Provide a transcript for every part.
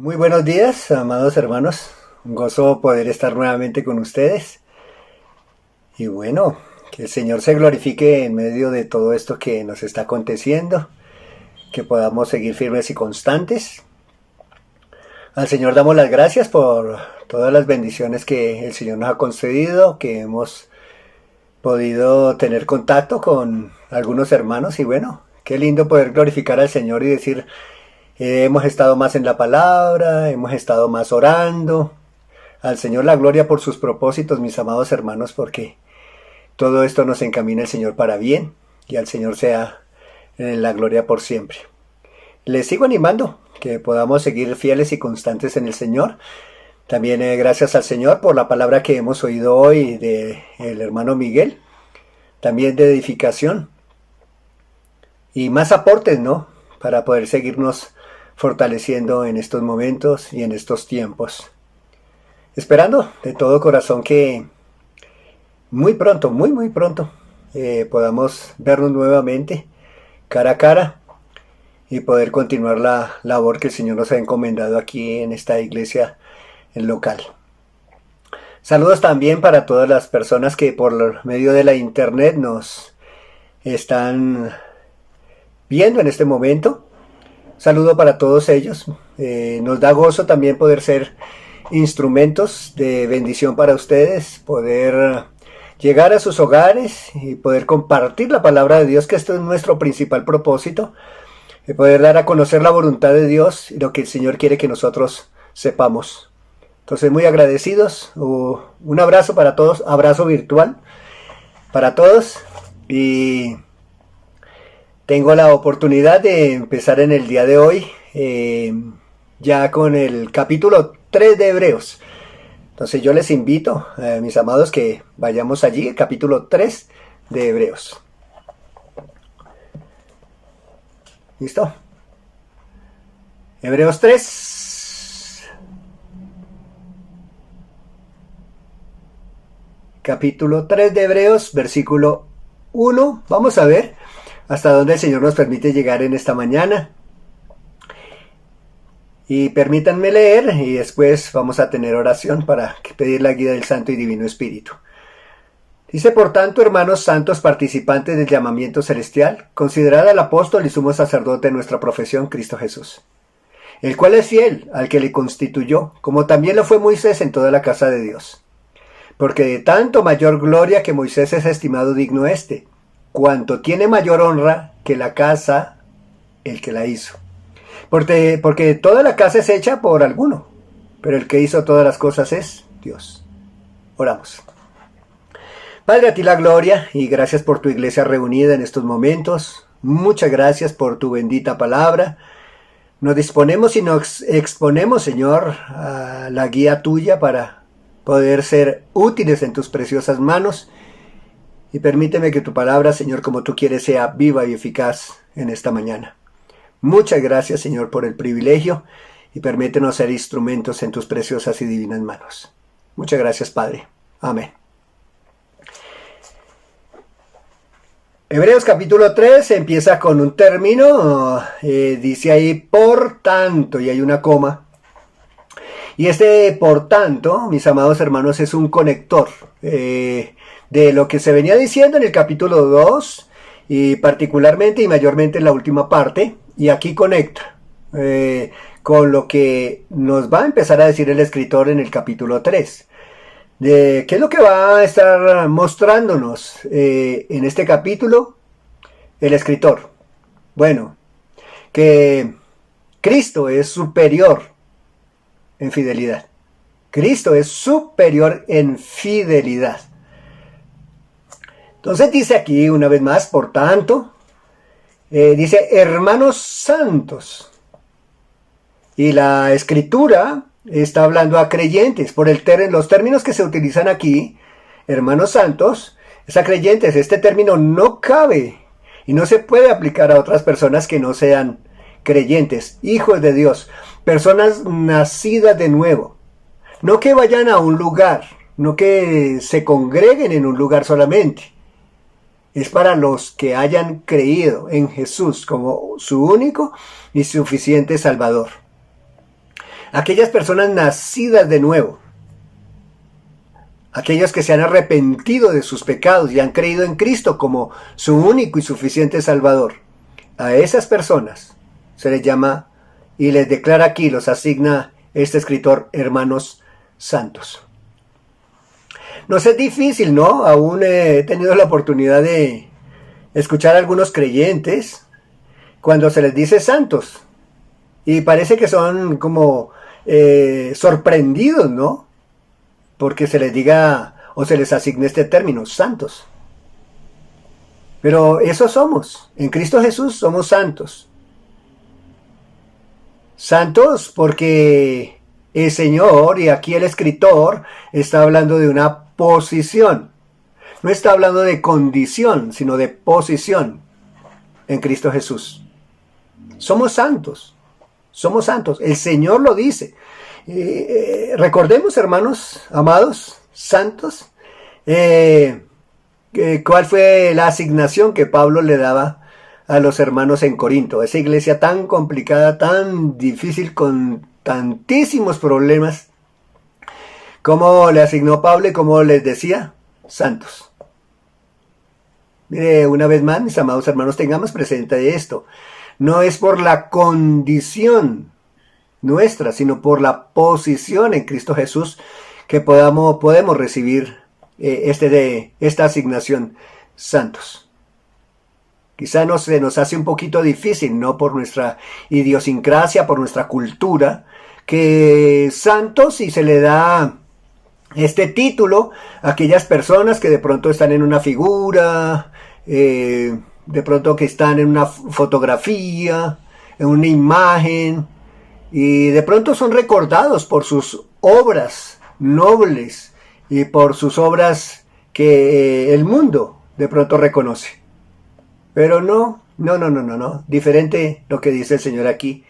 Muy buenos días, amados hermanos. Un gozo poder estar nuevamente con ustedes. Y bueno, que el Señor se glorifique en medio de todo esto que nos está aconteciendo, que podamos seguir firmes y constantes. Al Señor damos las gracias por todas las bendiciones que el Señor nos ha concedido, que hemos podido tener contacto con algunos hermanos y bueno, qué lindo poder glorificar al Señor y decir, hemos estado más en la palabra, hemos estado más orando. Al Señor la gloria por sus propósitos, mis amados hermanos, porque todo esto nos encamina el Señor para bien y al Señor sea la gloria por siempre. Les sigo animando que podamos seguir fieles y constantes en el Señor. También gracias al Señor por la palabra que hemos oído hoy del hermano Miguel, también de edificación y más aportes, ¿no? Para poder seguirnos fortaleciendo en estos momentos y en estos tiempos. Esperando de todo corazón que muy pronto, muy pronto, podamos vernos nuevamente cara a cara y poder continuar la labor que el Señor nos ha encomendado aquí en esta iglesia local. Saludos también para todas las personas que por medio de la internet nos están viendo en este momento. Saludo para todos ellos. Nos da gozo también poder ser instrumentos de bendición para ustedes, poder llegar a sus hogares y poder compartir la palabra de Dios, que esto es nuestro principal propósito, de poder dar a conocer la voluntad de Dios y lo que el Señor quiere que nosotros sepamos. Entonces, muy agradecidos. Un abrazo para todos, abrazo virtual para todos, y tengo la oportunidad de empezar en el día de hoy ya con el capítulo 3 de Hebreos. Entonces yo les invito, mis amados, que vayamos allí, el capítulo 3 de Hebreos. ¿Listo? Hebreos 3. Capítulo 3 de Hebreos, versículo 1. Vamos a ver hasta dónde el Señor nos permite llegar en esta mañana. Y permítanme leer y después vamos a tener oración para pedir la guía del Santo y Divino Espíritu. Dice: por tanto, hermanos santos, participantes del llamamiento celestial, considerad al apóstol y sumo sacerdote de nuestra profesión, Cristo Jesús, el cual es fiel al que le constituyó, como también lo fue Moisés en toda la casa de Dios. Porque de tanto mayor gloria que Moisés es estimado digno éste, cuanto tiene mayor honra que la casa el que la hizo. Porque toda la casa es hecha por alguno, pero el que hizo todas las cosas es Dios. Oramos. Padre, a ti la gloria y gracias por tu iglesia reunida en estos momentos. Muchas gracias por tu bendita palabra. Nos disponemos y nos exponemos, Señor, a la guía tuya para poder ser útiles en tus preciosas manos. Y permíteme que tu palabra, Señor, como tú quieres, sea viva y eficaz en esta mañana. Muchas gracias, Señor, por el privilegio y permítenos ser instrumentos en tus preciosas y divinas manos. Muchas gracias, Padre. Amén. Hebreos capítulo 3 empieza con un término, dice ahí por tanto, y hay una coma. Y este por tanto, mis amados hermanos, es un conector de lo que se venía diciendo en el capítulo 2 y particularmente y mayormente en la última parte. Y aquí conecta con lo que nos va a empezar a decir el escritor en el capítulo 3. ¿Qué es lo que va a estar mostrándonos en este capítulo el escritor? Bueno, que Cristo es superior en fidelidad. Cristo es superior en fidelidad. Entonces dice aquí una vez más, por tanto, dice hermanos santos, y la escritura está hablando a creyentes por los términos que se utilizan aquí. Hermanos santos es a creyentes. Este término no cabe y no se puede aplicar a otras personas que no sean creyentes, hijos de Dios, personas nacidas de nuevo, no que vayan a un lugar, no que se congreguen en un lugar solamente. Es para los que hayan creído en Jesús como su único y suficiente Salvador. aquellas personas nacidas de nuevo, aquellos que se han arrepentido de sus pecados y han creído en Cristo como su único y suficiente Salvador. A esas personas se les llama y les declara aquí, los asigna este escritor, hermanos santos. Nos es difícil, ¿no? Aún he tenido la oportunidad de escuchar a algunos creyentes cuando se les dice santos. Y parece que son como sorprendidos, ¿no? Porque se les diga o se les asigne este término, santos. Pero eso somos. En Cristo Jesús somos santos. Santos porque el Señor, y aquí el escritor, está hablando de una posición. No está hablando de condición, sino de posición en Cristo Jesús. Somos santos. Somos santos. El Señor lo dice. Recordemos, hermanos, amados, santos, cuál fue la asignación que Pablo le daba a los hermanos en Corinto. Esa iglesia tan complicada, tan difícil, con tantísimos problemas. ¿Cómo le asignó Pablo y cómo les decía? Santos. Mire, una vez más, mis amados hermanos, tengamos presente esto. No es por la condición nuestra, sino por la posición en Cristo Jesús que podemos recibir esta asignación, santos. Quizá se nos hace un poquito difícil, ¿no? Por nuestra idiosincrasia, por nuestra cultura, que santos, y se le da este título a aquellas personas que de pronto están en una figura, de pronto que están en una fotografía, en una imagen, y de pronto son recordados por sus obras nobles y por sus obras que el mundo de pronto reconoce. Pero no, diferente lo que dice el Señor aquí.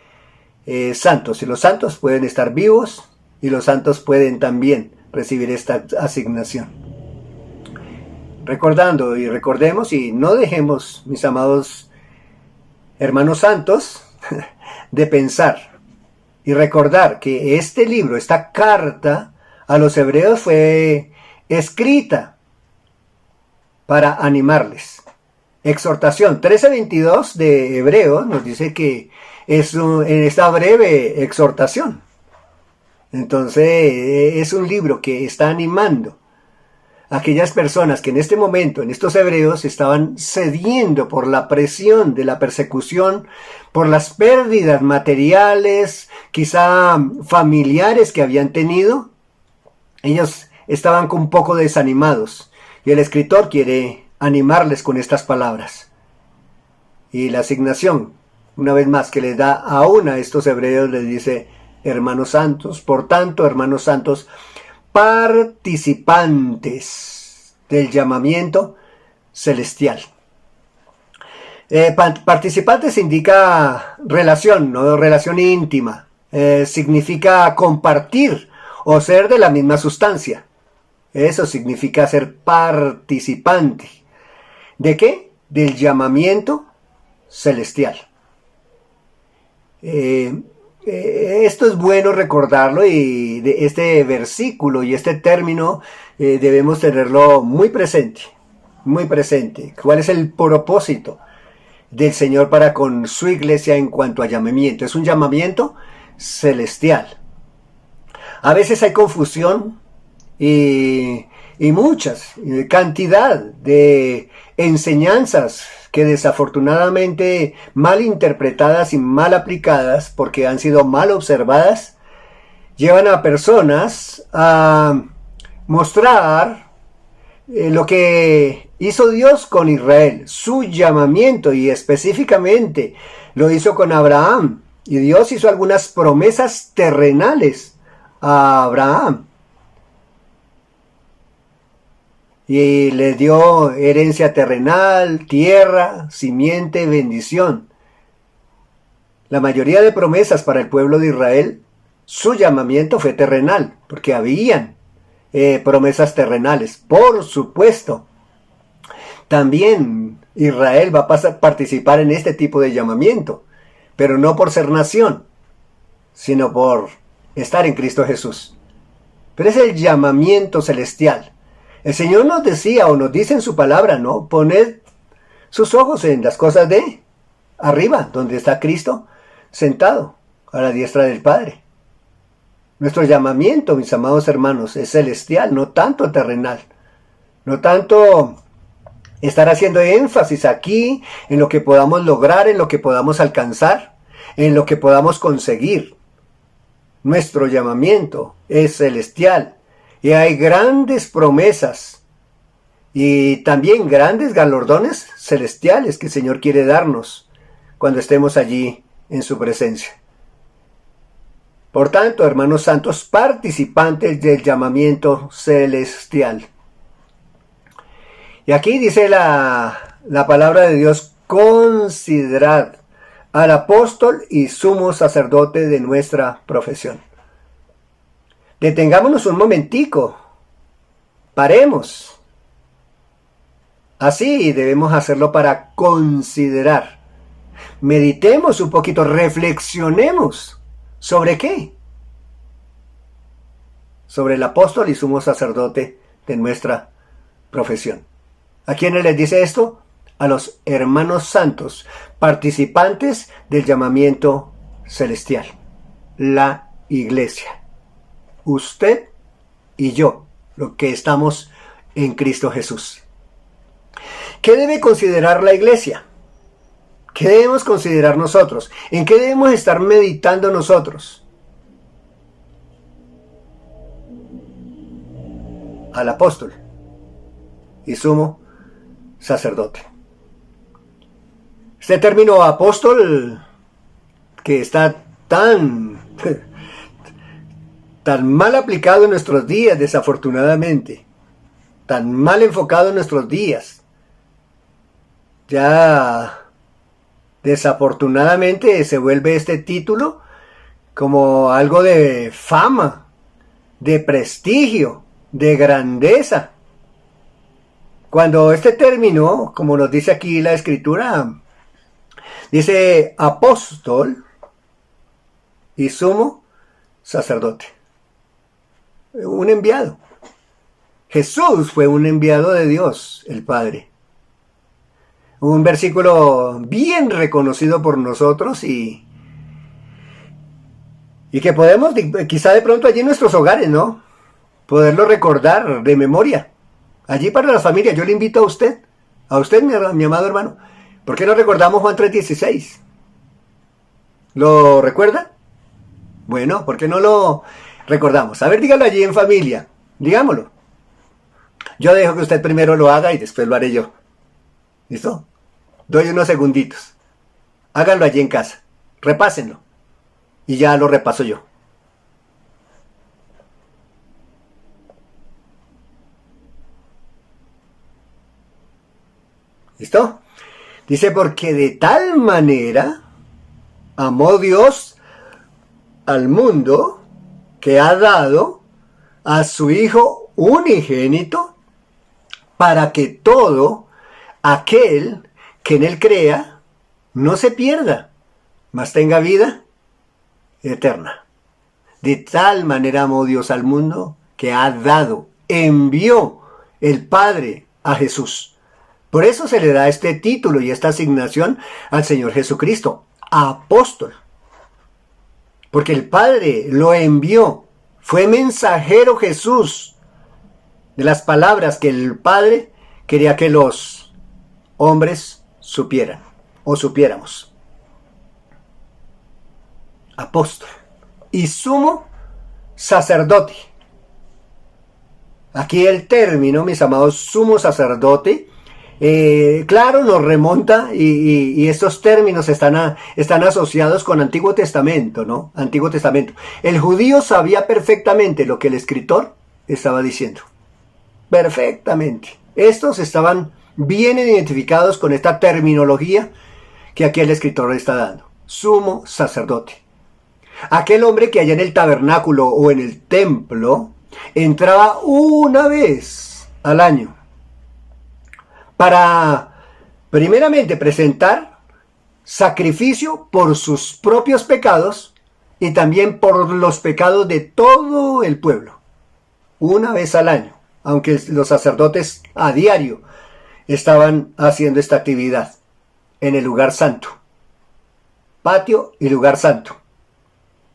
Santos, y los santos pueden estar vivos y los santos pueden también recibir esta asignación. Recordando y recordemos y no dejemos, mis amados hermanos santos, de pensar y recordar que este libro, esta carta a los hebreos fue escrita para animarles. Exhortación 13:22 de Hebreos nos dice que es en esta breve exhortación. Entonces es un libro que está animando a aquellas personas que en este momento, en estos hebreos, estaban cediendo por la presión de la persecución, por las pérdidas materiales, quizá familiares que habían tenido. Ellos estaban un poco desanimados y el escritor quiere animarles con estas palabras. Y la asignación, una vez más, que les da aún a estos hebreos, les dice: hermanos santos, por tanto, hermanos santos, participantes del llamamiento celestial. Participantes indica relación, ¿no? Relación íntima. Significa compartir o ser de la misma sustancia. Eso significa ser participante. ¿De qué? Del llamamiento celestial. Esto es bueno recordarlo, y de este versículo y este término debemos tenerlo muy presente, muy presente. ¿Cuál es el propósito del Señor para con su iglesia en cuanto a llamamiento? Es un llamamiento celestial. A veces hay confusión y muchas cantidad de enseñanzas que desafortunadamente mal interpretadas y mal aplicadas, porque han sido mal observadas, llevan a personas a mostrar lo que hizo Dios con Israel, su llamamiento, y específicamente lo hizo con Abraham. Y Dios hizo algunas promesas terrenales a Abraham. Y le dio herencia terrenal, tierra, simiente, bendición. La mayoría de promesas para el pueblo de Israel, su llamamiento fue terrenal, porque habían promesas terrenales. Por supuesto, también Israel va a participar en este tipo de llamamiento, pero no por ser nación, sino por estar en Cristo Jesús. Pero es el llamamiento celestial. El Señor nos decía o nos dice en su palabra, ¿no? Poned sus ojos en las cosas de arriba, donde está Cristo sentado a la diestra del Padre. Nuestro llamamiento, mis amados hermanos, es celestial, no tanto terrenal. No tanto estar haciendo énfasis aquí en lo que podamos lograr, en lo que podamos alcanzar, en lo que podamos conseguir. Nuestro llamamiento es celestial y hay grandes promesas y también grandes galardones celestiales que el Señor quiere darnos cuando estemos allí en su presencia. Por tanto, hermanos santos, participantes del llamamiento celestial. Y aquí dice la palabra de Dios: considerad al apóstol y sumo sacerdote de nuestra profesión. Detengámonos un momentico. Paremos. Así debemos hacerlo para considerar. Meditemos un poquito, reflexionemos. ¿Sobre qué? Sobre el apóstol y sumo sacerdote de nuestra profesión. ¿A quiénes les dice esto? A los hermanos santos, participantes del llamamiento celestial, la iglesia. Usted y yo, los que estamos en Cristo Jesús. ¿Qué debe considerar la iglesia? ¿Qué debemos considerar nosotros? ¿En qué debemos estar meditando nosotros? Al apóstol y sumo sacerdote. Este término apóstol, que está tan mal aplicado en nuestros días, desafortunadamente, tan mal enfocado en nuestros días, ya desafortunadamente se vuelve este título como algo de fama, de prestigio, de grandeza. Cuando este término, como nos dice aquí la Escritura, dice apóstol y sumo sacerdote. Un enviado. Jesús fue un enviado de Dios, el Padre. Un versículo bien reconocido por nosotros y que podemos, quizá de pronto allí en nuestros hogares, ¿no? Poderlo recordar de memoria. Allí para las familias, yo le invito a usted, mi amado hermano, ¿por qué no recordamos Juan 3:16? ¿Lo recuerda? Bueno, ¿por qué no lo recordamos? A ver, dígalo allí en familia, digámoslo. Yo dejo que usted primero lo haga y después lo haré yo. ¿Listo? Doy unos segunditos. Háganlo allí en casa, repásenlo y ya lo repaso yo. ¿Listo? Dice, porque de tal manera amó Dios al mundo que ha dado a su Hijo unigénito para que todo aquel que en él crea no se pierda, mas tenga vida eterna. De tal manera amó Dios al mundo que ha dado, envió el Padre a Jesús. Por eso se le da este título y esta asignación al Señor Jesucristo, apóstol. Porque el Padre lo envió, fue mensajero Jesús de las palabras que el Padre quería que los hombres supieran o supiéramos. Apóstol y sumo sacerdote. Aquí el término, mis amados, sumo sacerdote, claro, nos remonta y estos términos están asociados con Antiguo Testamento, ¿no? Antiguo Testamento. El judío sabía perfectamente lo que el escritor estaba diciendo. Perfectamente. Estos estaban bien identificados con esta terminología que aquí el escritor está dando. Sumo sacerdote. Aquel hombre que allá en el tabernáculo o en el templo entraba una vez al año para primeramente presentar sacrificio por sus propios pecados y también por los pecados de todo el pueblo, una vez al año, aunque los sacerdotes a diario estaban haciendo esta actividad en el lugar santo, patio y lugar santo.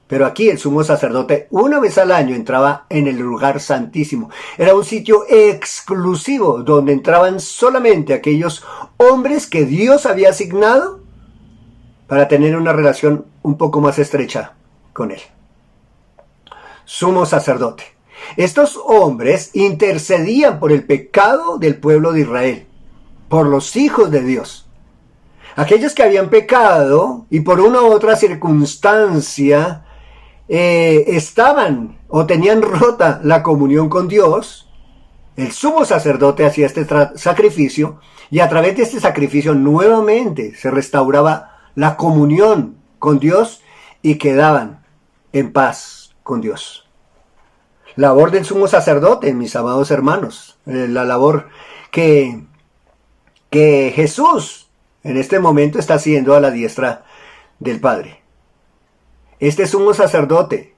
Pero aquí el sumo sacerdote una vez al año entraba en el lugar santísimo. Era un sitio exclusivo donde entraban solamente aquellos hombres que Dios había asignado para tener una relación un poco más estrecha con él. Sumo sacerdote. Estos hombres intercedían por el pecado del pueblo de Israel, por los hijos de Dios. Aquellos que habían pecado y por una u otra circunstancia estaban o tenían rota la comunión con Dios, el sumo sacerdote hacía este sacrificio y a través de este sacrificio nuevamente se restauraba la comunión con Dios y quedaban en paz con Dios. Labor del sumo sacerdote, mis amados hermanos, la labor que Jesús en este momento está haciendo a la diestra del Padre. Este sumo sacerdote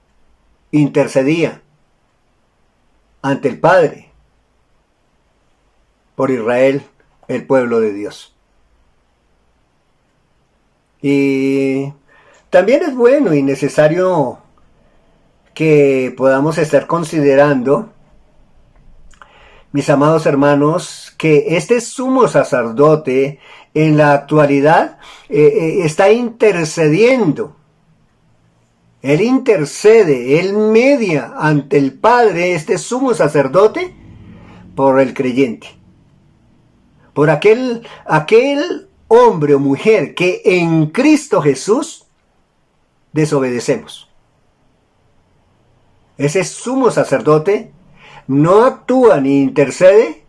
intercedía ante el Padre por Israel, el pueblo de Dios. Y también es bueno y necesario que podamos estar considerando, mis amados hermanos, que este sumo sacerdote en la actualidad está intercediendo. Él intercede, él media ante el Padre, este sumo sacerdote, por el creyente. Por aquel hombre o mujer que en Cristo Jesús desobedecemos. Ese sumo sacerdote no actúa ni intercede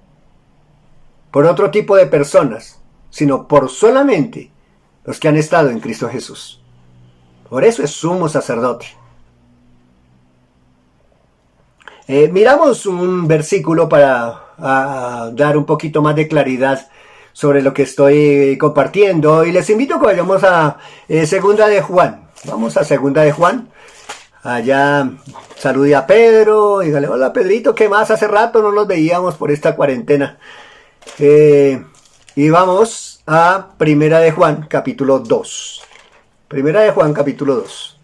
por otro tipo de personas, sino por solamente los que han estado en Cristo Jesús. Por eso es sumo sacerdote. Miramos un versículo para dar un poquito más de claridad sobre lo que estoy compartiendo. Y les invito a que vayamos a Segunda de Juan. Vamos a Segunda de Juan. Allá salude a Pedro. Dígale, hola Pedrito, ¿qué más? Hace rato no nos veíamos por esta cuarentena. Y vamos a Primera de Juan, capítulo 2. Primera de Juan, capítulo 2.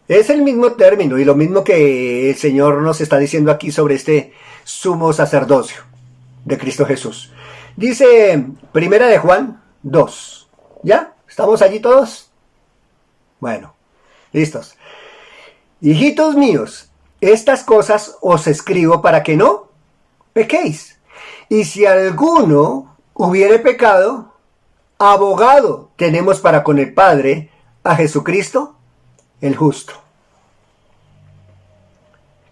Es el mismo término y lo mismo que el Señor nos está diciendo aquí sobre este sumo sacerdocio de Cristo Jesús. Dice Primera de Juan 2. ¿Ya? ¿Estamos allí todos? Bueno, listos. Hijitos míos, estas cosas os escribo para que no pequéis. Y si alguno hubiere pecado, abogado tenemos para con el Padre, a Jesucristo, el justo.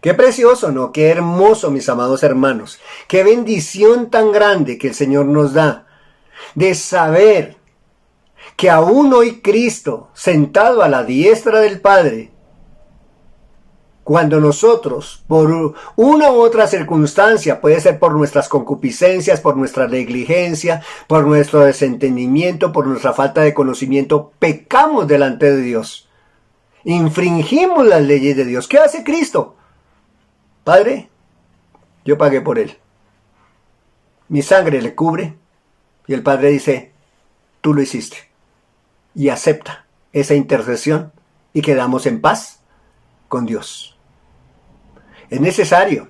Qué precioso, ¿no? Qué hermoso, mis amados hermanos. Qué bendición tan grande que el Señor nos da de saber que aún hoy Cristo, sentado a la diestra del Padre, cuando nosotros, por una u otra circunstancia, puede ser por nuestras concupiscencias, por nuestra negligencia, por nuestro desentendimiento, por nuestra falta de conocimiento, pecamos delante de Dios. Infringimos las leyes de Dios. ¿Qué hace Cristo? Padre, yo pagué por él. Mi sangre le cubre. Y el Padre dice, tú lo hiciste. Y acepta esa intercesión y quedamos en paz con Dios. Es necesario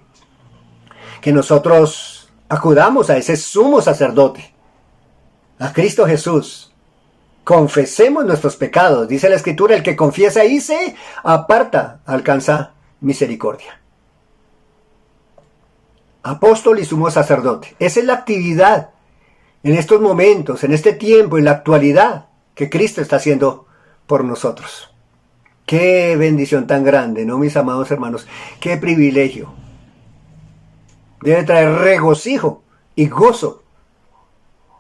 que nosotros acudamos a ese sumo sacerdote, a Cristo Jesús. Confesemos nuestros pecados. Dice la Escritura, el que confiesa y se aparta, alcanza misericordia. Apóstol y sumo sacerdote. Esa es la actividad en estos momentos, en este tiempo, en la actualidad, que Cristo está haciendo por nosotros. Qué bendición tan grande, ¿no, mis amados hermanos? Qué privilegio. Debe traer regocijo y gozo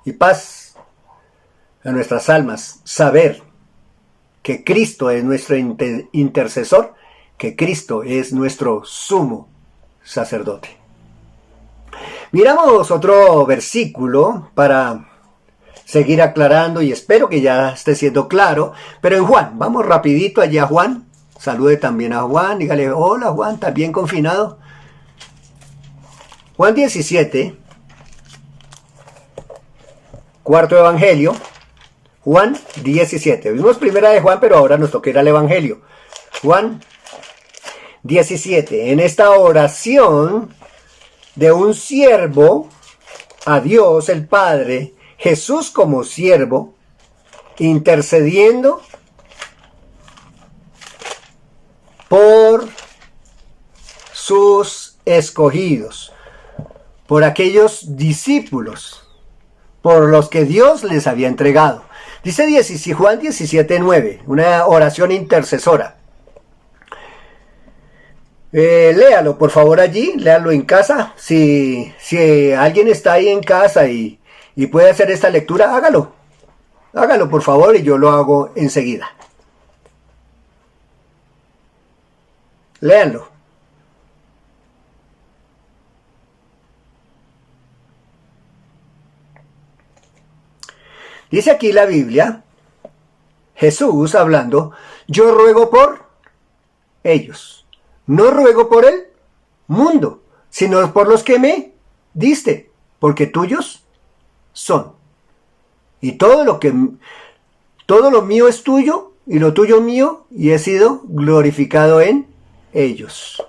y paz a nuestras almas saber que Cristo es nuestro intercesor, que Cristo es nuestro sumo sacerdote. Miramos otro versículo para seguir aclarando y espero que ya esté siendo claro. Pero en Juan, vamos rapidito allá a Juan. Salude también a Juan, dígale, hola Juan, ¿estás bien confinado? Juan 17, cuarto evangelio, Juan 17. Vimos primera de Juan, pero ahora nos toca ir al evangelio. Juan 17. En esta oración de un siervo a Dios el Padre, Jesús como siervo, intercediendo por sus escogidos, por aquellos discípulos, por los que Dios les había entregado. Dice Juan 17:9, una oración intercesora. Léalo por favor allí, léalo en casa. Si alguien está ahí en casa y puede hacer esta lectura, hágalo. Hágalo por favor y yo lo hago enseguida. Léanlo. Dice aquí la Biblia, Jesús hablando, yo ruego por ellos. No ruego por el mundo, sino por los que me diste, porque tuyos son. Y todo lo mío es tuyo, y lo tuyo mío, y he sido glorificado en ellos.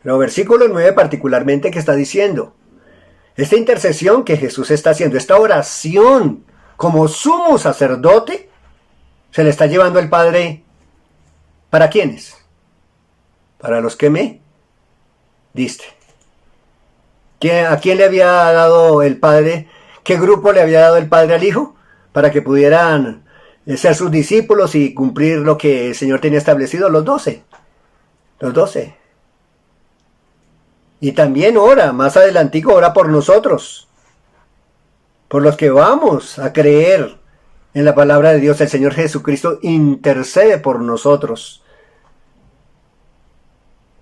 Pero versículo 9 particularmente, que está diciendo, esta intercesión que Jesús está haciendo, esta oración como sumo sacerdote, se le está llevando el Padre, ¿para quiénes? Para los que me diste. ¿A quién le había dado el Padre? ¿Qué grupo le había dado el Padre al Hijo? Para que pudieran ser sus discípulos y cumplir lo que el Señor tenía establecido, los 12. Los 12. Y también ora, más adelantico, ora por nosotros. Por los que vamos a creer en la palabra de Dios. El Señor Jesucristo intercede por nosotros.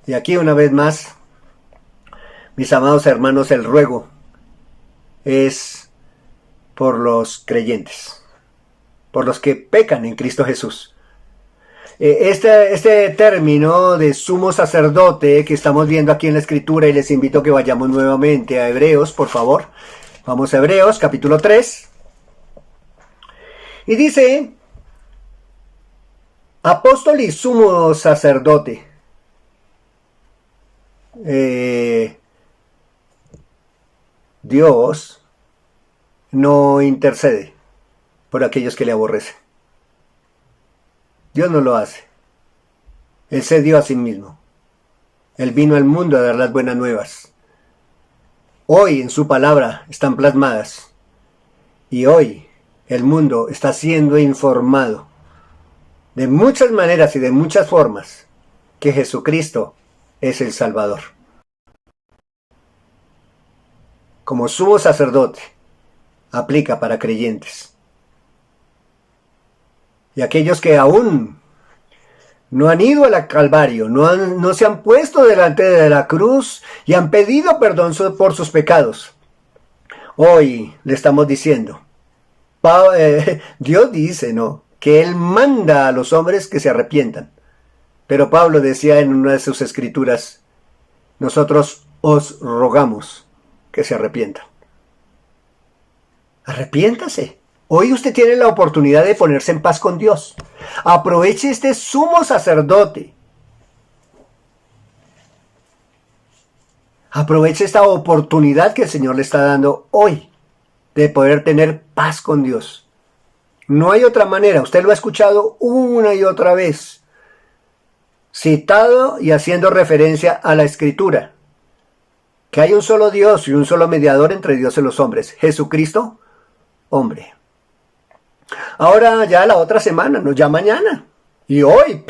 Y aquí una vez más, mis amados hermanos, el ruego es por los creyentes, por los que pecan en Cristo Jesús. Este término de sumo sacerdote que estamos viendo aquí en la Escritura, y les invito a que vayamos nuevamente a Hebreos, por favor. Vamos a Hebreos, capítulo 3. Y dice, apóstol y sumo sacerdote. Dios no intercede por aquellos que le aborrecen. Dios no lo hace. Él se dio a sí mismo. Él vino al mundo a dar las buenas nuevas. Hoy en su palabra están plasmadas. Y hoy el mundo está siendo informado de muchas maneras y de muchas formas que Jesucristo es el Salvador. Como sumo sacerdote, aplica para creyentes. Y aquellos que aún no han ido al Calvario, no se han puesto delante de la cruz y han pedido perdón por sus pecados. Hoy le estamos diciendo, Dios dice, ¿no?, que Él manda a los hombres que se arrepientan. Pero Pablo decía en una de sus escrituras, nosotros os rogamos que se arrepientan. Arrepiéntase. Hoy usted tiene la oportunidad de ponerse en paz con Dios. Aproveche este sumo sacerdote. Aproveche esta oportunidad que el Señor le está dando hoy de poder tener paz con Dios. No hay otra manera. Usted lo ha escuchado una y otra vez, citado y haciendo referencia a la Escritura, que hay un solo Dios y un solo mediador entre Dios y los hombres, Jesucristo, hombre. Ahora ya la otra semana, no, ya mañana, y hoy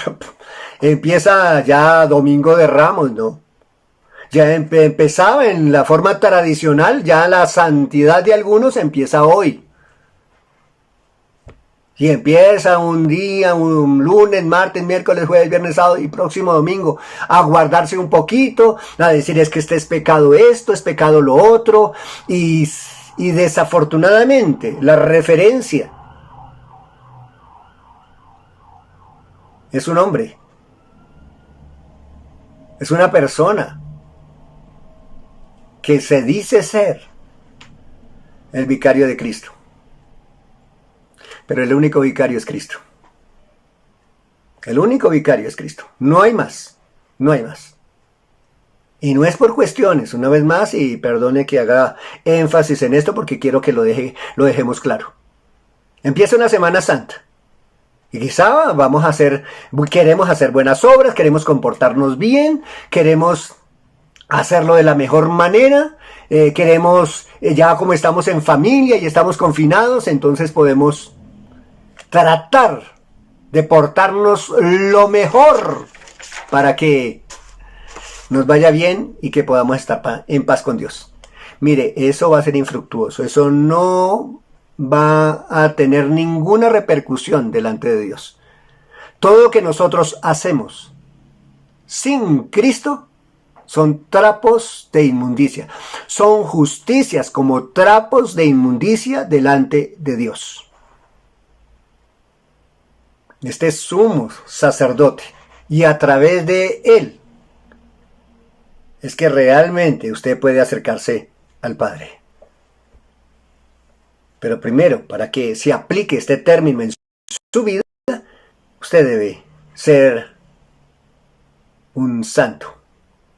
empieza ya Domingo de Ramos, ¿no? Ya empezaba en la forma tradicional, ya la santidad de algunos empieza hoy. Y empieza un día, un lunes, martes, miércoles, jueves, viernes, sábado y próximo domingo a guardarse un poquito, a decir es que este es pecado esto, es pecado lo otro, y Y desafortunadamente, la referencia es un hombre, es una persona que se dice ser el vicario de Cristo. Pero el único vicario es Cristo. El único vicario es Cristo. No hay más. No hay más. Y no es por cuestiones, una vez más, y perdone que haga énfasis en esto porque quiero que lo dejemos claro. Empieza una Semana Santa. Y quizá queremos hacer buenas obras, queremos comportarnos bien, queremos hacerlo de la mejor manera, queremos, ya como estamos en familia y estamos confinados, entonces podemos tratar de portarnos lo mejor para que nos vaya bien y que podamos estar en paz con Dios. Mire, eso va a ser infructuoso, eso no va a tener ninguna repercusión delante de Dios. Todo lo que nosotros hacemos sin Cristo son trapos de inmundicia, son justicias como trapos de inmundicia delante de Dios. Este es sumo sacerdote y a través de él es que realmente usted puede acercarse al Padre. Pero primero, para que se aplique este término en su vida, usted debe ser un santo,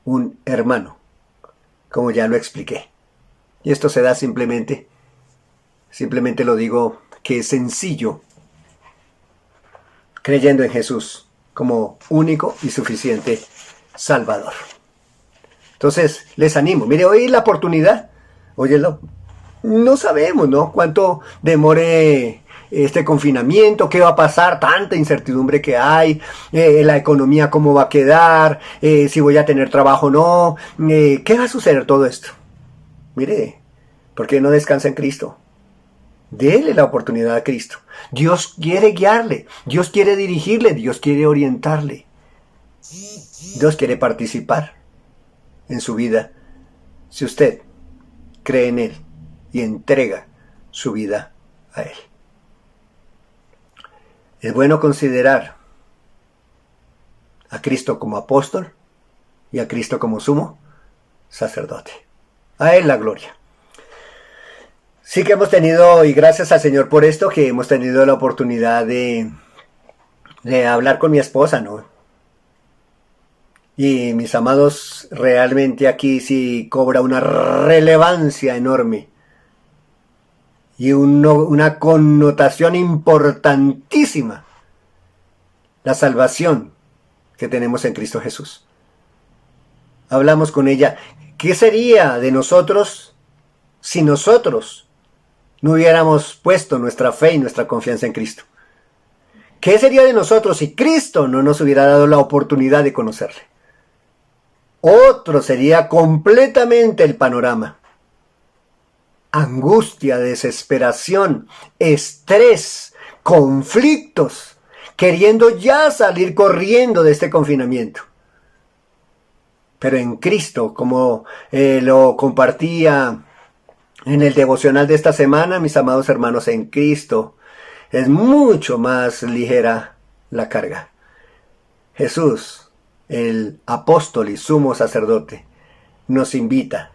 un hermano, como ya lo expliqué. Y esto se da simplemente lo digo, que es sencillo, creyendo en Jesús como único y suficiente Salvador. Entonces, les animo. Mire, hoy es la oportunidad. Óyelo. No sabemos, ¿no? Cuánto demore este confinamiento, qué va a pasar, tanta incertidumbre que hay, la economía cómo va a quedar, si voy a tener trabajo o no, qué va a suceder todo esto. Mire, ¿por qué no descansa en Cristo? Dele la oportunidad a Cristo. Dios quiere guiarle, Dios quiere dirigirle, Dios quiere orientarle. Dios quiere participar en su vida si usted cree en Él y entrega su vida a Él. Es bueno considerar a Cristo como apóstol y a Cristo como sumo sacerdote. A Él la gloria. Sí que hemos tenido, y gracias al Señor por esto, que hemos tenido la oportunidad de hablar con mi esposa, ¿no? Y mis amados, realmente aquí sí cobra una relevancia enorme y una connotación importantísima la salvación que tenemos en Cristo Jesús. Hablamos con ella, ¿qué sería de nosotros si nosotros no hubiéramos puesto nuestra fe y nuestra confianza en Cristo? ¿Qué sería de nosotros si Cristo no nos hubiera dado la oportunidad de conocerle? Otro sería completamente el panorama. Angustia, desesperación, estrés, conflictos, queriendo ya salir corriendo de este confinamiento. Pero en Cristo, como lo compartía en el devocional de esta semana, mis amados hermanos, en Cristo es mucho más ligera la carga. Jesús, el apóstol y sumo sacerdote, nos invita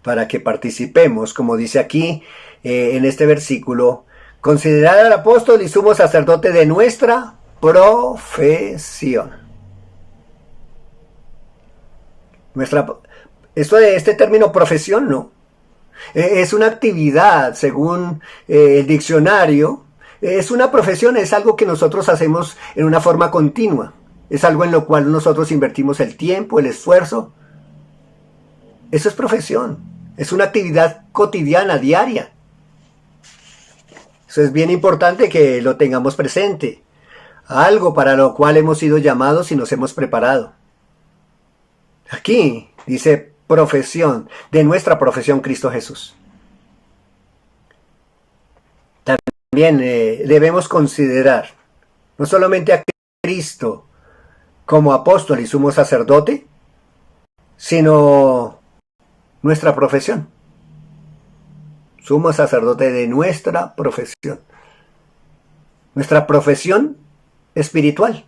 para que participemos, como dice aquí en este versículo, considerar al apóstol y sumo sacerdote de nuestra profesión. Esto de este término profesión, no. Es una actividad, según el diccionario, es una profesión, es algo que nosotros hacemos en una forma continua. Es algo en lo cual nosotros invertimos el tiempo, el esfuerzo. Eso es profesión. Es una actividad cotidiana, diaria. Eso es bien importante que lo tengamos presente. Algo para lo cual hemos sido llamados y nos hemos preparado. Aquí dice profesión, de nuestra profesión Cristo Jesús. También debemos considerar no solamente a Cristo como apóstol y sumo sacerdote, sino nuestra profesión. sumo sacerdote de nuestra profesión espiritual.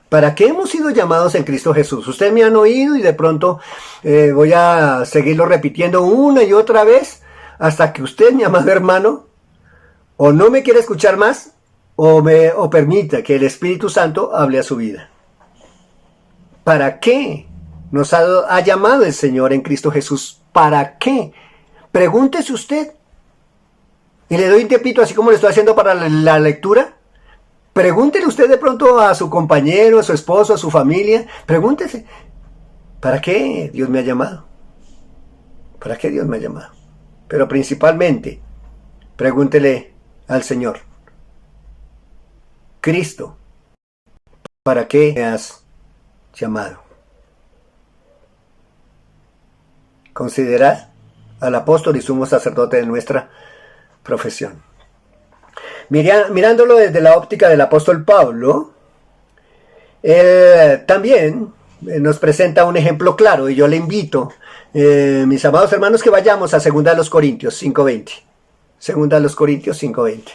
¿Para qué hemos sido llamados en Cristo Jesús? Ustedes me han oído y de pronto voy a seguirlo repitiendo una y otra vez hasta que usted, mi amado hermano, o no me quiera escuchar más o permita que el Espíritu Santo hable a su vida. ¿Para qué nos ha llamado el Señor en Cristo Jesús? ¿Para qué? Pregúntese usted. Y le doy un tiempito, así como le estoy haciendo para la lectura. Pregúntele usted de pronto a su compañero, a su esposo, a su familia. Pregúntese, ¿para qué Dios me ha llamado? ¿Para qué Dios me ha llamado? Pero principalmente, pregúntele al Señor. Cristo, ¿para qué me has llamado? Considerad al apóstol y sumo sacerdote de nuestra profesión. Mirándolo desde la óptica del apóstol Pablo, él también nos presenta un ejemplo claro, y yo le invito, mis amados hermanos, que vayamos a 2 Corintios 5:20. 2 Corintios 5:20.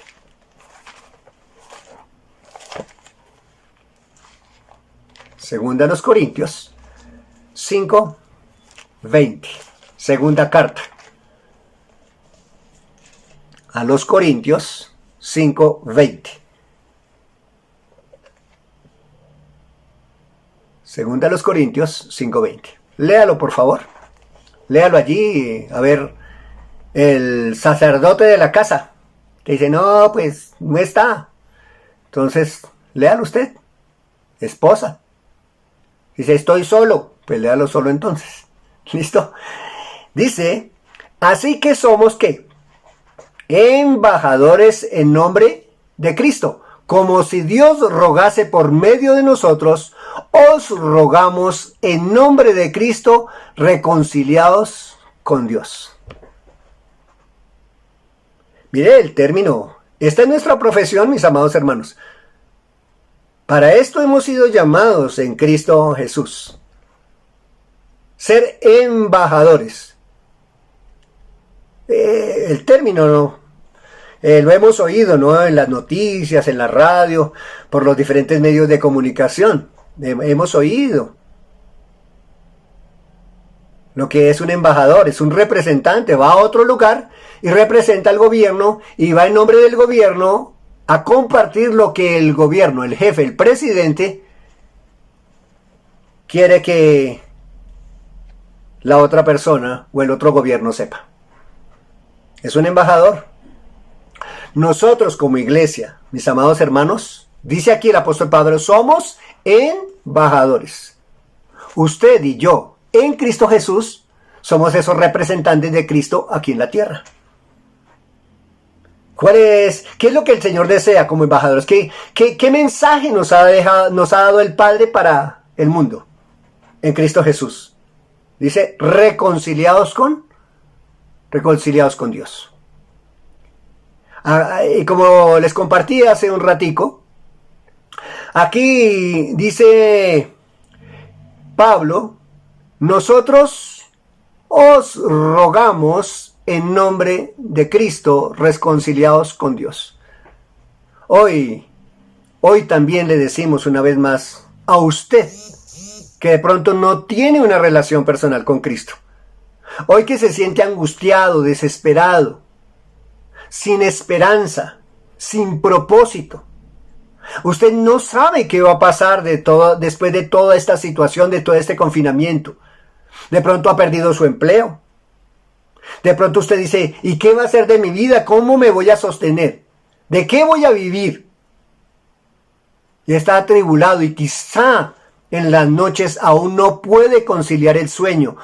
Segunda los Corintios 5:20. Segunda carta a los Corintios 5:20. Segunda a los Corintios 5:20. Léalo, por favor. Léalo allí. A ver, el sacerdote de la casa que dice, no, pues no está. Entonces, léalo usted. Esposa. Dice, estoy solo. Pues léalo solo entonces. ¿Listo? Dice, así que somos, ¿qué? Embajadores en nombre de Cristo, como si Dios rogase por medio de nosotros, os rogamos en nombre de Cristo, reconciliados con Dios. Mire el término, esta es nuestra profesión, mis amados hermanos. Para esto hemos sido llamados en Cristo Jesús. Ser embajadores. El término lo hemos oído, ¿no? En las noticias, en la radio, por los diferentes medios de comunicación. Hemos oído lo que es un embajador, es un representante, va a otro lugar y representa al gobierno y va en nombre del gobierno a compartir lo que el gobierno, el jefe, el presidente quiere que la otra persona o el otro gobierno sepa. Es un embajador. Nosotros como iglesia, mis amados hermanos, dice aquí el apóstol Pablo, somos embajadores. Usted y yo, en Cristo Jesús, somos esos representantes de Cristo aquí en la tierra. ¿Qué es lo que el Señor desea como embajadores? ¿Qué mensaje nos ha dado el Padre para el mundo en Cristo Jesús? Dice, reconciliados con Dios. Y como les compartí hace un ratico, aquí dice Pablo, nosotros os rogamos en nombre de Cristo, reconciliados con Dios. Hoy también le decimos una vez más a usted que de pronto no tiene una relación personal con Cristo. Hoy que se siente angustiado, desesperado, sin esperanza, sin propósito. Usted no sabe qué va a pasar después de toda esta situación, de todo este confinamiento. De pronto ha perdido su empleo. De pronto usted dice, ¿y qué va a hacer de mi vida? ¿Cómo me voy a sostener? ¿De qué voy a vivir? Y está atribulado y quizá en las noches aún no puede conciliar el sueño.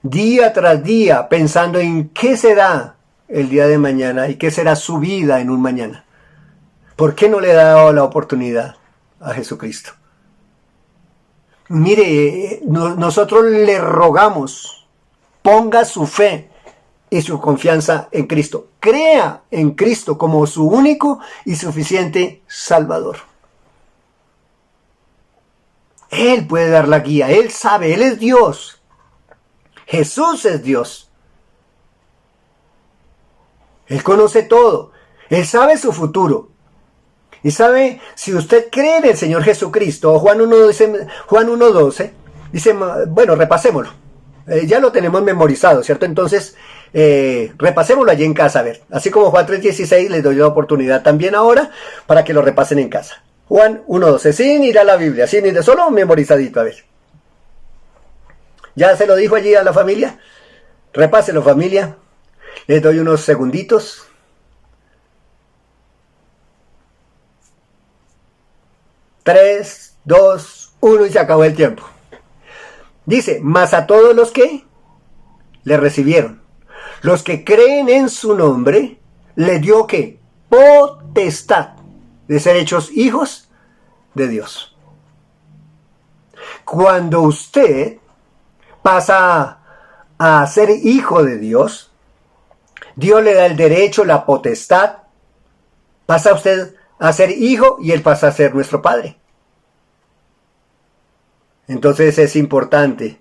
Día tras día pensando en qué será el día de mañana y qué será su vida en un mañana. ¿Por qué no le ha dado la oportunidad a Jesucristo? Mire, nosotros le rogamos, ponga su fe y su confianza en Cristo. Crea en Cristo como su único y suficiente Salvador. Él puede dar la guía, Él sabe, Él es Dios. Jesús es Dios. Él conoce todo. Él sabe su futuro. Y sabe, si usted cree en el Señor Jesucristo, Juan 1:12, dice, bueno, repasémoslo. Ya lo tenemos memorizado, ¿cierto? Entonces, repasémoslo allí en casa, a ver. Así como Juan 3:16, les doy la oportunidad también ahora para que lo repasen en casa. Juan 1:12, sin ir a la Biblia, sin ir, solo memorizadito, a ver. ¿Ya se lo dijo allí a la familia? Repáselo, familia. Les doy unos segunditos. 3, 2, 1 y se acabó el tiempo. Dice, mas a todos los que le recibieron, los que creen en su nombre, le dio ¿qué? Potestad de ser hechos hijos de Dios. Cuando usted pasa a ser hijo de Dios, Dios le da el derecho, la potestad, pasa usted a ser hijo y Él pasa a ser nuestro Padre. Entonces es importante,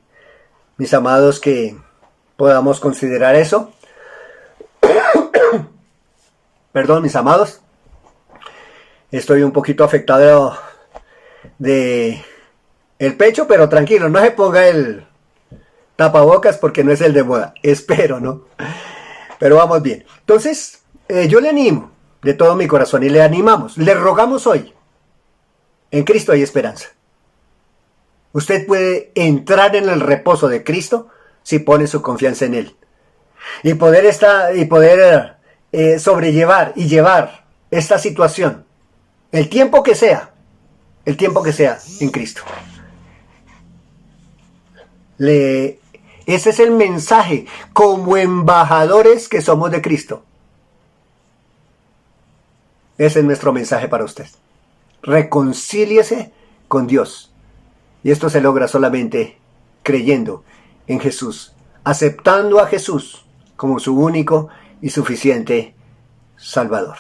mis amados, que podamos considerar eso. Perdón, mis amados. Estoy un poquito afectado de el pecho, pero tranquilo, no se ponga el tapabocas porque no es el de moda. Espero, ¿no? Pero vamos bien. Entonces, yo le animo de todo mi corazón y le animamos, le rogamos hoy. En Cristo hay esperanza. Usted puede entrar en el reposo de Cristo si pone su confianza en Él. Y poder sobrellevar y llevar esta situación el tiempo que sea en Cristo. Ese es el mensaje como embajadores que somos de Cristo. Ese es nuestro mensaje para usted. Reconcíliese con Dios. Y esto se logra solamente creyendo en Jesús, aceptando a Jesús como su único y suficiente Salvador.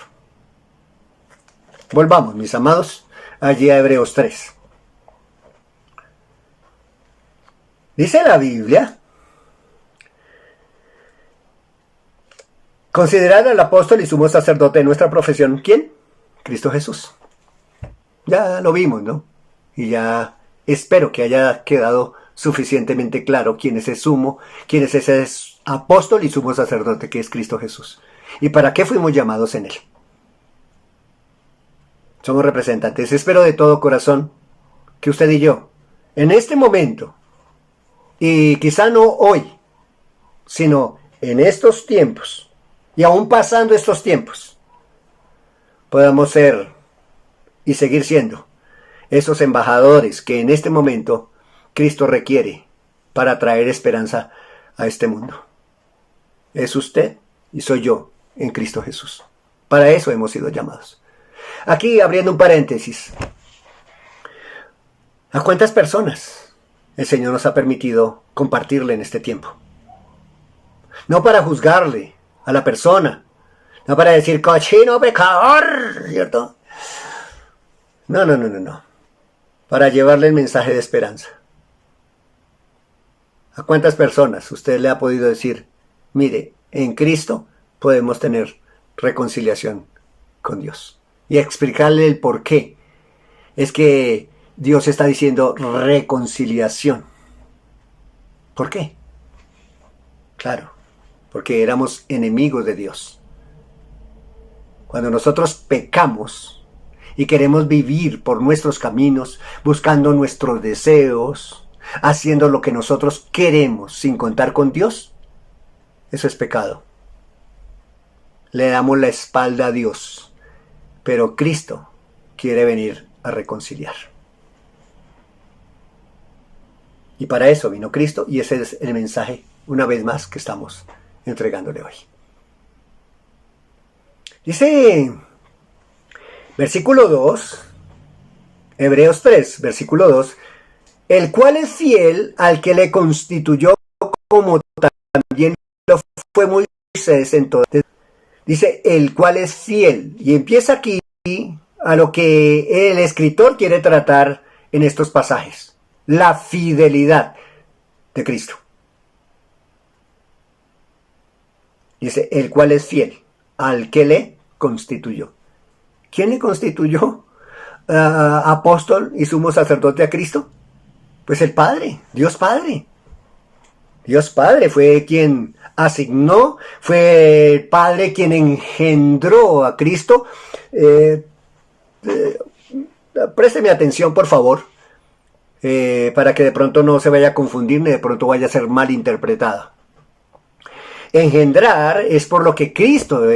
Volvamos, mis amados, allí a Hebreos 3. Dice la Biblia, considerad al apóstol y sumo sacerdote de nuestra profesión, ¿quién? Cristo Jesús. Ya lo vimos, ¿no? Y ya espero que haya quedado suficientemente claro quién es ese apóstol y sumo sacerdote que es Cristo Jesús. ¿Y para qué fuimos llamados en Él? Somos representantes. Espero de todo corazón que usted y yo, en este momento, y quizá no hoy, sino en estos tiempos, y aún pasando estos tiempos, podamos ser y seguir siendo esos embajadores que en este momento Cristo requiere para traer esperanza a este mundo. Es usted y soy yo en Cristo Jesús. Para eso hemos sido llamados. Aquí abriendo un paréntesis. ¿A cuántas personas el Señor nos ha permitido compartirle en este tiempo? No para juzgarle a la persona, no para decir cochino pecador, ¿cierto? No. Para llevarle el mensaje de esperanza. ¿A cuántas personas usted le ha podido decir, mire, en Cristo podemos tener reconciliación con Dios? Y explicarle el por qué. Es que Dios está diciendo reconciliación. ¿Por qué? Claro, porque éramos enemigos de Dios. Cuando nosotros pecamos y queremos vivir por nuestros caminos, buscando nuestros deseos, haciendo lo que nosotros queremos sin contar con Dios, eso es pecado. Le damos la espalda a Dios, pero Cristo quiere venir a reconciliar. Y para eso vino Cristo y ese es el mensaje, una vez más, que estamos entregándole hoy. Dice versículo 2, Hebreos 3, versículo 2, el cual es fiel al que le constituyó como también lo fue Moisés en todo. Dice, el cual es fiel. Y empieza aquí a lo que el escritor quiere tratar en estos pasajes. La fidelidad de Cristo. Dice, el cual es fiel al que le constituyó. ¿Quién le constituyó apóstol y sumo sacerdote a Cristo? Pues el Padre, Dios Padre. Dios Padre fue quien asignó, fue el Padre quien engendró a Cristo. Présteme atención, por favor, para que de pronto no se vaya a confundir ni de pronto vaya a ser mal interpretado. Engendrar es por lo que Cristo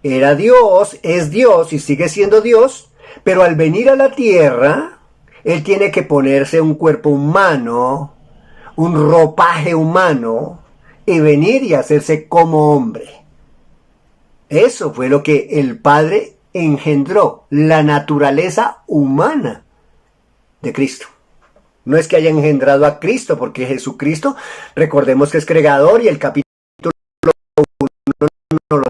era Dios, es Dios y sigue siendo Dios, pero al venir a la tierra, Él tiene que ponerse un cuerpo humano, un ropaje humano, y venir y hacerse como hombre. Eso fue lo que el Padre engendró, la naturaleza humana de Cristo. No es que haya engendrado a Cristo, porque Jesucristo, recordemos que es creador y el capítulo 1 nos lo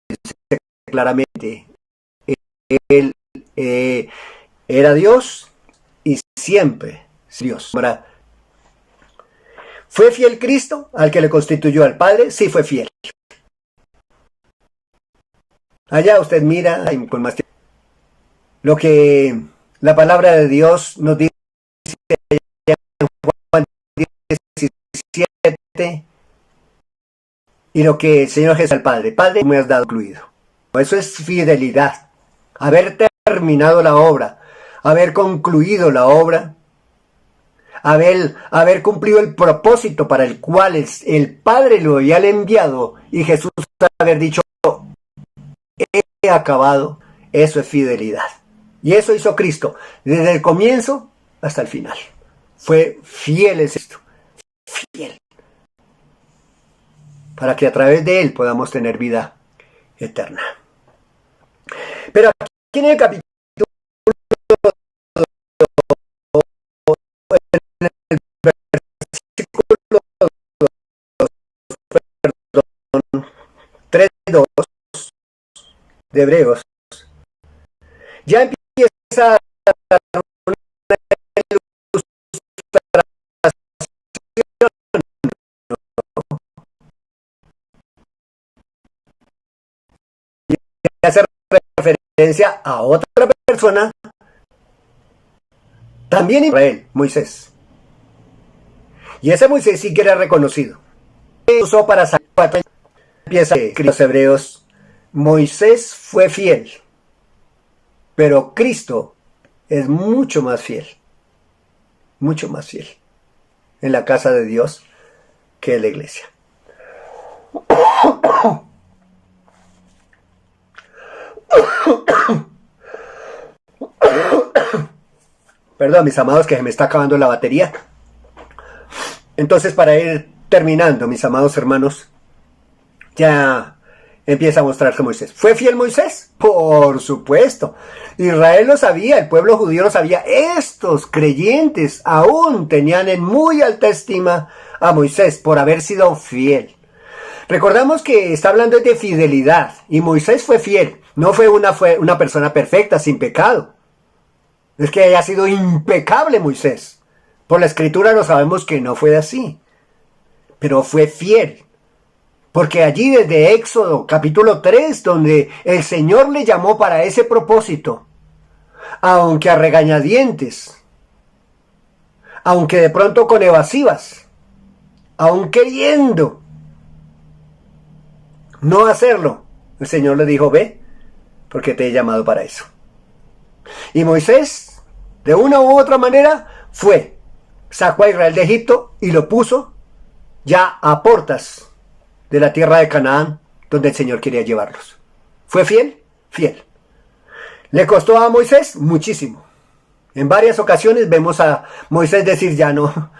dice claramente. Él era Dios y siempre Dios. Ahora, ¿fue fiel Cristo al que le constituyó al Padre? Sí, fue fiel. Allá usted mira con más tiempo lo que la palabra de Dios nos dice en Juan 17 y lo que el Señor Jesús al Padre. Padre, me has dado incluido. Eso es fidelidad. Haber terminado la obra, haber concluido la obra, haber cumplido el propósito para el cual el Padre lo había enviado y Jesús haber dicho, he acabado. Eso es fidelidad. Y eso hizo Cristo desde el comienzo hasta el final. Fue fiel en esto. Fiel. Para que a través de Él podamos tener vida eterna. Pero aquí en el capítulo, en el versículo 3:2 de Hebreos, ya empieza a dar una hace referencia a otra persona, también Israel, Moisés. Y ese Moisés sí que era reconocido. Usó para sacar, empieza los hebreos, Moisés fue fiel, pero Cristo es mucho más fiel en la casa de Dios que en la iglesia. Perdón, mis amados, que se me está acabando la batería. Entonces, para ir terminando, mis amados hermanos, ya empieza a mostrarse Moisés. ¿Fue fiel Moisés? Por supuesto. Israel lo sabía, el pueblo judío lo sabía. Estos creyentes aún tenían en muy alta estima a Moisés por haber sido fiel. Recordamos que está hablando de fidelidad y Moisés fue fiel. No fue una persona perfecta, sin pecado. Es que haya sido impecable Moisés. Por la escritura lo sabemos que no fue así. Pero fue fiel. Porque allí desde Éxodo capítulo 3, donde el Señor le llamó para ese propósito, aunque a regañadientes, aunque de pronto con evasivas, aun queriendo no hacerlo, el Señor le dijo, ve, porque te he llamado para eso. Y Moisés, de una u otra manera, sacó a Israel de Egipto y lo puso ya a portas de la tierra de Canaán, donde el Señor quería llevarlos. ¿Fue fiel? Fiel. ¿Le costó a Moisés? Muchísimo. En varias ocasiones vemos a Moisés decir ya no.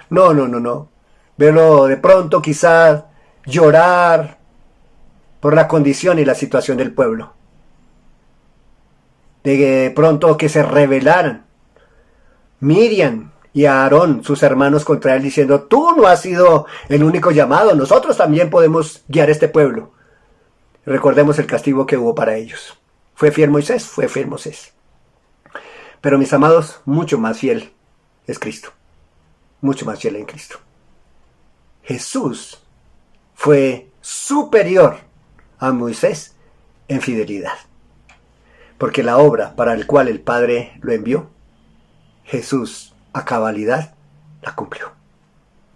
Verlo de pronto quizás llorar por la condición y la situación del pueblo. De pronto que se rebelaran Miriam y a Aarón, sus hermanos, contra él, diciendo, tú no has sido el único llamado, nosotros también podemos guiar este pueblo. Recordemos el castigo que hubo para ellos. ¿Fue fiel Moisés? Fue fiel Moisés. Pero mis amados, mucho más fiel es Cristo. Mucho más fiel en Cristo. Jesús fue superior a Moisés en fidelidad. Porque la obra para la cual el Padre lo envió, Jesús a cabalidad la cumplió.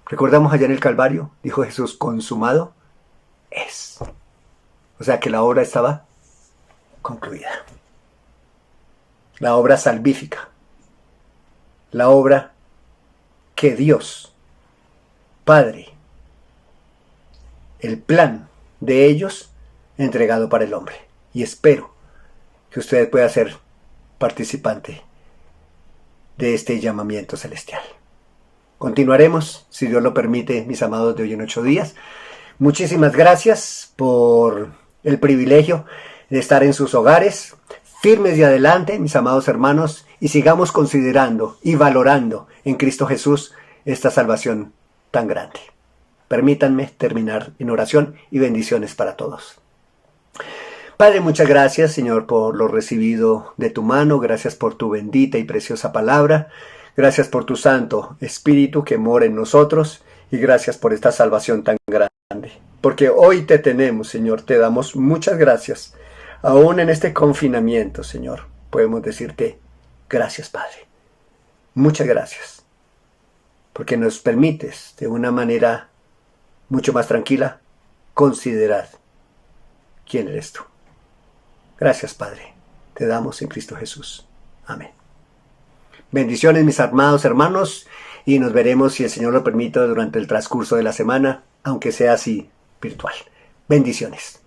Recordamos allá en el Calvario, dijo Jesús, consumado es. O sea que la obra estaba concluida. La obra salvífica. La obra que Dios, Padre, el plan de ellos entregado para el hombre. Y espero que usted pueda ser participante de este llamamiento celestial. Continuaremos, si Dios lo permite, mis amados, de hoy en 8 días. Muchísimas gracias por el privilegio de estar en sus hogares, firmes y adelante, mis amados hermanos, y sigamos considerando y valorando en Cristo Jesús esta salvación tan grande. Permítanme terminar en oración y bendiciones para todos. Padre, muchas gracias, Señor, por lo recibido de tu mano. Gracias por tu bendita y preciosa palabra. Gracias por tu Santo Espíritu que mora en nosotros. Y gracias por esta salvación tan grande. Porque hoy te tenemos, Señor. Te damos muchas gracias. Aún en este confinamiento, Señor, podemos decirte gracias, Padre. Muchas gracias. Porque nos permites, de una manera mucho más tranquila, considerar quién eres tú. Gracias, Padre. Te damos en Cristo Jesús. Amén. Bendiciones, mis amados hermanos, y nos veremos, si el Señor lo permite, durante el transcurso de la semana, aunque sea así virtual. Bendiciones.